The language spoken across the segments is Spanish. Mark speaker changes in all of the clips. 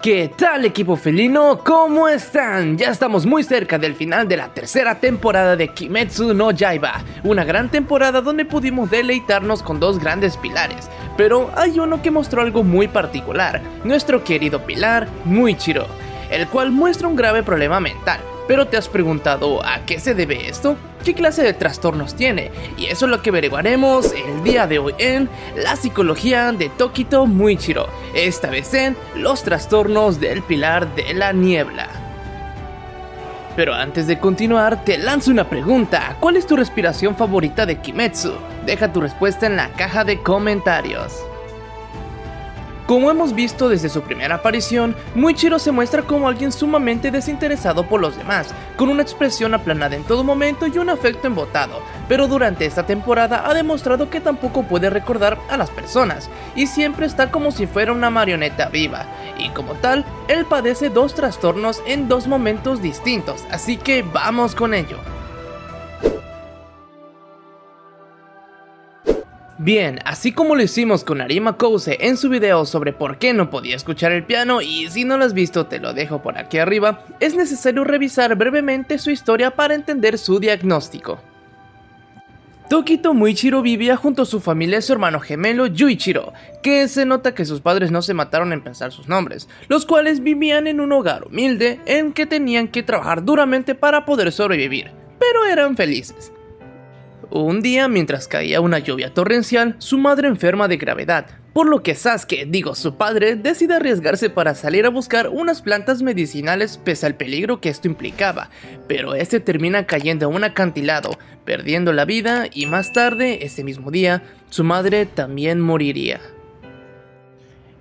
Speaker 1: ¿Qué tal, equipo felino? ¿Cómo están? Ya estamos muy cerca del final de la tercera temporada de Kimetsu no Yaiba, una gran temporada donde pudimos deleitarnos con dos grandes pilares, pero hay uno que mostró algo muy particular, nuestro querido pilar Muichiro, el cual muestra un grave problema mental. Pero ¿te has preguntado a qué se debe esto? ¿Qué clase de trastornos tiene? Y eso es lo que averiguaremos el día de hoy en La psicología de Tokito Muichiro, esta vez en los trastornos del pilar de la niebla. Pero antes de continuar, te lanzo una pregunta. ¿Cuál es tu respiración favorita de Kimetsu? Deja tu respuesta en la caja de comentarios. Como hemos visto desde su primera aparición, Muichiro se muestra como alguien sumamente desinteresado por los demás, con una expresión aplanada en todo momento y un afecto embotado, pero durante esta temporada ha demostrado que tampoco puede recordar a las personas, y siempre está como si fuera una marioneta viva, y como tal, él padece dos trastornos en dos momentos distintos, así que vamos con ello. Bien, así como lo hicimos con Arima Kousei en su video sobre por qué no podía escuchar el piano, y si no lo has visto te lo dejo por aquí arriba, es necesario revisar brevemente su historia para entender su diagnóstico. Tokito Muichiro vivía junto a su familia y su hermano gemelo Yuichiro, que se nota que sus padres no se mataron en pensar sus nombres, los cuales vivían en un hogar humilde en que tenían que trabajar duramente para poder sobrevivir, pero eran felices. Un día, mientras caía una lluvia torrencial, su madre enferma de gravedad, por lo que Sasuke, su padre, decide arriesgarse para salir a buscar unas plantas medicinales pese al peligro que esto implicaba, pero este termina cayendo a un acantilado, perdiendo la vida y más tarde, ese mismo día, su madre también moriría.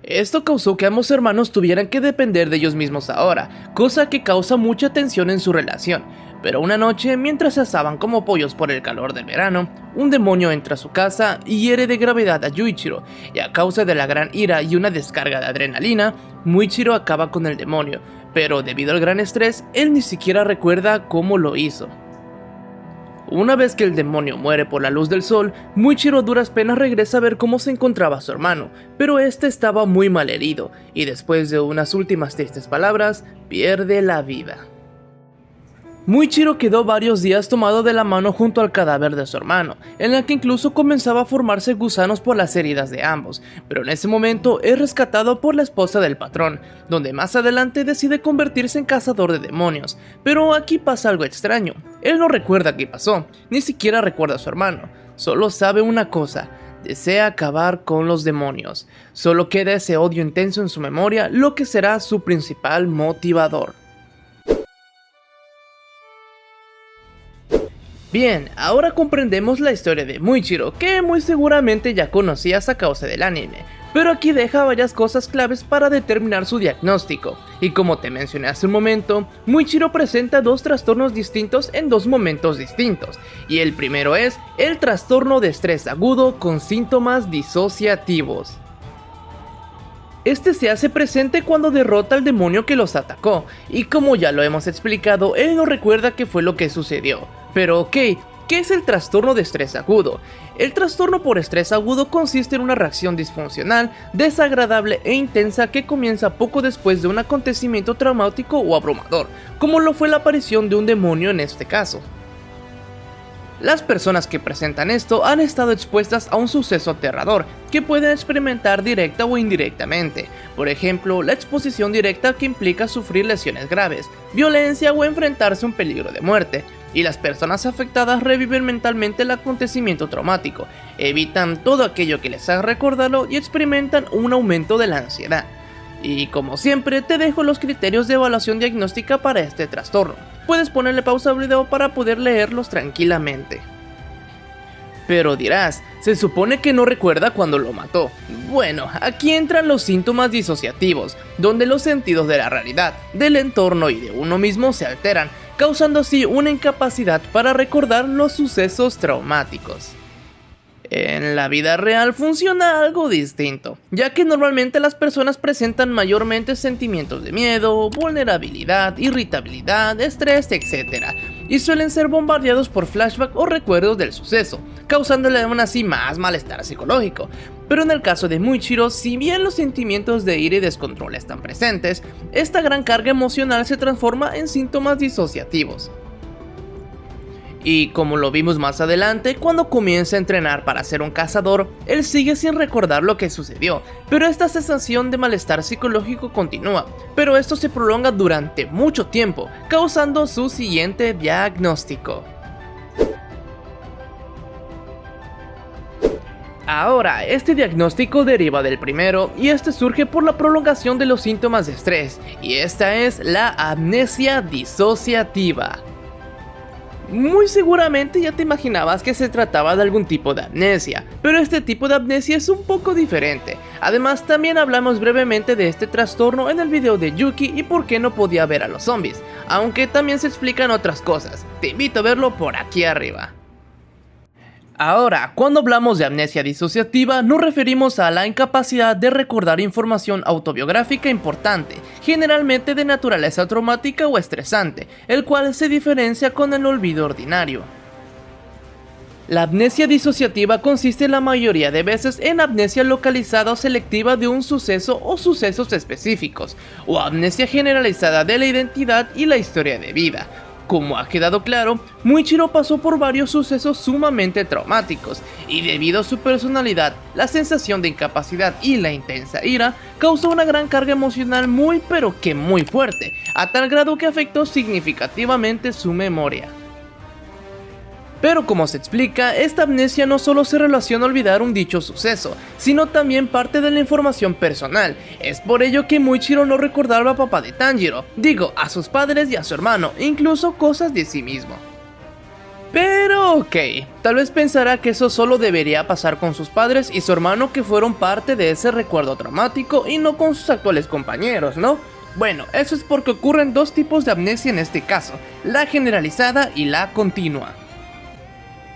Speaker 1: Esto causó que ambos hermanos tuvieran que depender de ellos mismos ahora, cosa que causa mucha tensión en su relación. Pero una noche, mientras se asaban como pollos por el calor del verano, un demonio entra a su casa y hiere de gravedad a Yuichiro, y a causa de la gran ira y una descarga de adrenalina, Muichiro acaba con el demonio, pero debido al gran estrés, él ni siquiera recuerda cómo lo hizo. Una vez que el demonio muere por la luz del sol, Muichiro a duras penas regresa a ver cómo se encontraba su hermano, pero este estaba muy mal herido, y después de unas últimas tristes palabras, pierde la vida. Muichiro quedó varios días tomado de la mano junto al cadáver de su hermano, en el que incluso comenzaba a formarse gusanos por las heridas de ambos, pero en ese momento es rescatado por la esposa del patrón, donde más adelante decide convertirse en cazador de demonios, pero aquí pasa algo extraño, él no recuerda qué pasó, ni siquiera recuerda a su hermano, solo sabe una cosa: desea acabar con los demonios, solo queda ese odio intenso en su memoria, lo que será su principal motivador. Bien, ahora comprendemos la historia de Muichiro, que muy seguramente ya conocías a causa del anime, pero aquí deja varias cosas claves para determinar su diagnóstico, y como te mencioné hace un momento, Muichiro presenta dos trastornos distintos en dos momentos distintos, y el primero es el trastorno de estrés agudo con síntomas disociativos. Este se hace presente cuando derrota al demonio que los atacó, y como ya lo hemos explicado, él no recuerda qué fue lo que sucedió. Pero ok, ¿qué es el trastorno de estrés agudo? El trastorno por estrés agudo consiste en una reacción disfuncional, desagradable e intensa que comienza poco después de un acontecimiento traumático o abrumador, como lo fue la aparición de un demonio en este caso. Las personas que presentan esto han estado expuestas a un suceso aterrador que pueden experimentar directa o indirectamente, por ejemplo, la exposición directa que implica sufrir lesiones graves, violencia o enfrentarse a un peligro de muerte, y las personas afectadas reviven mentalmente el acontecimiento traumático, evitan todo aquello que les haga recordarlo y experimentan un aumento de la ansiedad. Y como siempre, te dejo los criterios de evaluación diagnóstica para este trastorno. Puedes ponerle pausa al video para poder leerlos tranquilamente. Pero dirás, se supone que no recuerda cuando lo mató. Bueno, aquí entran los síntomas disociativos, donde los sentidos de la realidad, del entorno y de uno mismo se alteran, causando así una incapacidad para recordar los sucesos traumáticos. En la vida real funciona algo distinto, ya que normalmente las personas presentan mayormente sentimientos de miedo, vulnerabilidad, irritabilidad, estrés, etc. y suelen ser bombardeados por flashbacks o recuerdos del suceso, causándole aún así más malestar psicológico. Pero en el caso de Muichiro, si bien los sentimientos de ira y descontrol están presentes, esta gran carga emocional se transforma en síntomas disociativos. Y como lo vimos más adelante, cuando comienza a entrenar para ser un cazador, él sigue sin recordar lo que sucedió, pero esta sensación de malestar psicológico continúa, pero esto se prolonga durante mucho tiempo, causando su siguiente diagnóstico. Ahora, este diagnóstico deriva del primero, y este surge por la prolongación de los síntomas de estrés, y esta es la amnesia disociativa. Muy seguramente ya te imaginabas que se trataba de algún tipo de amnesia, pero este tipo de amnesia es un poco diferente. Además, también hablamos brevemente de este trastorno en el video de Yuki y por qué no podía ver a los zombies, aunque también se explican otras cosas. Te invito a verlo por aquí arriba. Ahora, cuando hablamos de amnesia disociativa, nos referimos a la incapacidad de recordar información autobiográfica importante, generalmente de naturaleza traumática o estresante, el cual se diferencia con el olvido ordinario. La amnesia disociativa consiste la mayoría de veces en amnesia localizada o selectiva de un suceso o sucesos específicos, o amnesia generalizada de la identidad y la historia de vida. Como ha quedado claro, Muichiro pasó por varios sucesos sumamente traumáticos, y debido a su personalidad, la sensación de incapacidad y la intensa ira, causó una gran carga emocional muy fuerte, a tal grado que afectó significativamente su memoria. Pero como se explica, esta amnesia no solo se relaciona a olvidar un dicho suceso, sino también parte de la información personal. Es por ello que Muichiro no recordaba a papá de Tanjiro, digo, a sus padres y a su hermano, incluso cosas de sí mismo. Pero ok, tal vez pensará que eso solo debería pasar con sus padres y su hermano, que fueron parte de ese recuerdo traumático, y no con sus actuales compañeros, ¿no? Bueno, eso es porque ocurren dos tipos de amnesia en este caso, la generalizada y la continua.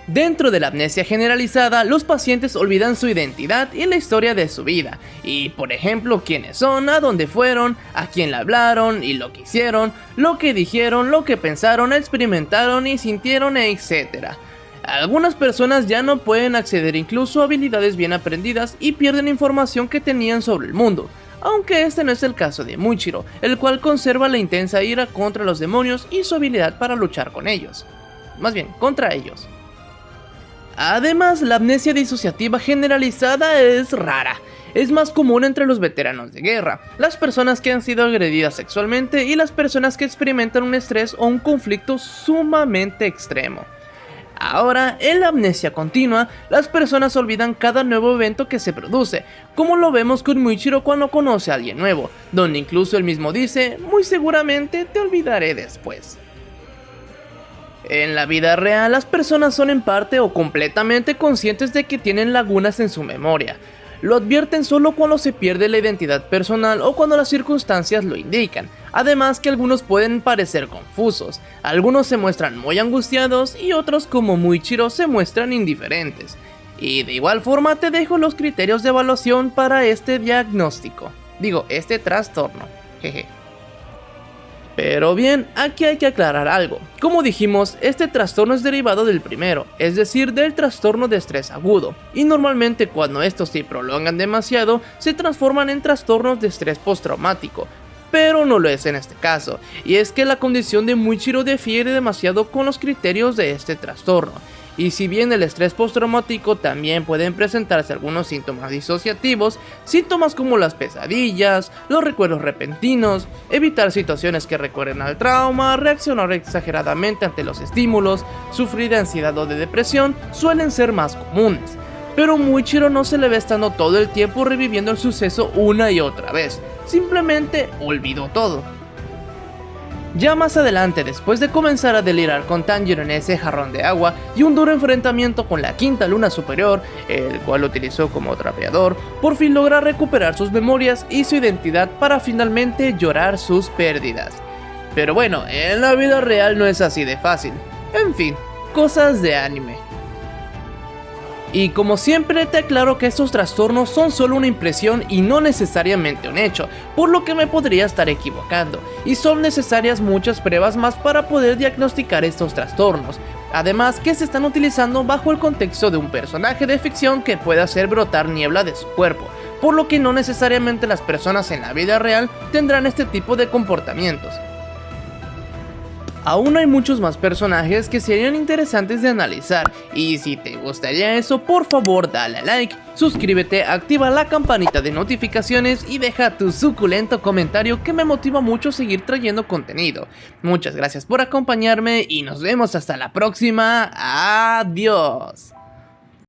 Speaker 1: Dentro de la amnesia generalizada, los pacientes olvidan su identidad y la historia de su vida, y por ejemplo quiénes son, a dónde fueron, a quién le hablaron y lo que hicieron, lo que dijeron, lo que pensaron, experimentaron y sintieron, etc. Algunas personas ya no pueden acceder incluso a habilidades bien aprendidas y pierden información que tenían sobre el mundo, aunque este no es el caso de Muichiro, el cual conserva la intensa ira contra los demonios y su habilidad para luchar con ellos. Más bien, contra ellos. Además, la amnesia disociativa generalizada es rara. Es más común entre los veteranos de guerra, las personas que han sido agredidas sexualmente y las personas que experimentan un estrés o un conflicto sumamente extremo. Ahora, en la amnesia continua, las personas olvidan cada nuevo evento que se produce, como lo vemos con Muichiro cuando conoce a alguien nuevo, donde incluso él mismo dice, muy seguramente te olvidaré después. En la vida real, las personas son en parte o completamente conscientes de que tienen lagunas en su memoria. Lo advierten solo cuando se pierde la identidad personal o cuando las circunstancias lo indican. Además que algunos pueden parecer confusos, algunos se muestran muy angustiados y otros, como Muichiro, se muestran indiferentes. Y de igual forma te dejo los criterios de evaluación para este diagnóstico. Este trastorno. Jeje. Pero bien, aquí hay que aclarar algo. Como dijimos, este trastorno es derivado del primero, es decir, del trastorno de estrés agudo, y normalmente cuando estos se prolongan demasiado, se transforman en trastornos de estrés postraumático, pero no lo es en este caso, y es que la condición de Muichiro difiere demasiado con los criterios de este trastorno. Y si bien el estrés postraumático también pueden presentarse algunos síntomas disociativos, síntomas como las pesadillas, los recuerdos repentinos, evitar situaciones que recuerden al trauma, reaccionar exageradamente ante los estímulos, sufrir de ansiedad o de depresión, suelen ser más comunes. Pero Muichiro no se le ve estando todo el tiempo reviviendo el suceso una y otra vez, simplemente olvidó todo. Ya más adelante, después de comenzar a delirar con Tanjiro en ese jarrón de agua y un duro enfrentamiento con la quinta luna superior, el cual lo utilizó como trapeador, por fin logra recuperar sus memorias y su identidad para finalmente llorar sus pérdidas. Pero bueno, en la vida real no es así de fácil. En fin, cosas de anime. Y como siempre te aclaro que estos trastornos son solo una impresión y no necesariamente un hecho, por lo que me podría estar equivocando, y son necesarias muchas pruebas más para poder diagnosticar estos trastornos. Además que se están utilizando bajo el contexto de un personaje de ficción que puede hacer brotar niebla de su cuerpo, por lo que no necesariamente las personas en la vida real tendrán este tipo de comportamientos. Aún hay muchos más personajes que serían interesantes de analizar, y si te gustaría eso, por favor dale a like, suscríbete, activa la campanita de notificaciones y deja tu suculento comentario que me motiva mucho a seguir trayendo contenido. Muchas gracias por acompañarme y nos vemos hasta la próxima. Adiós.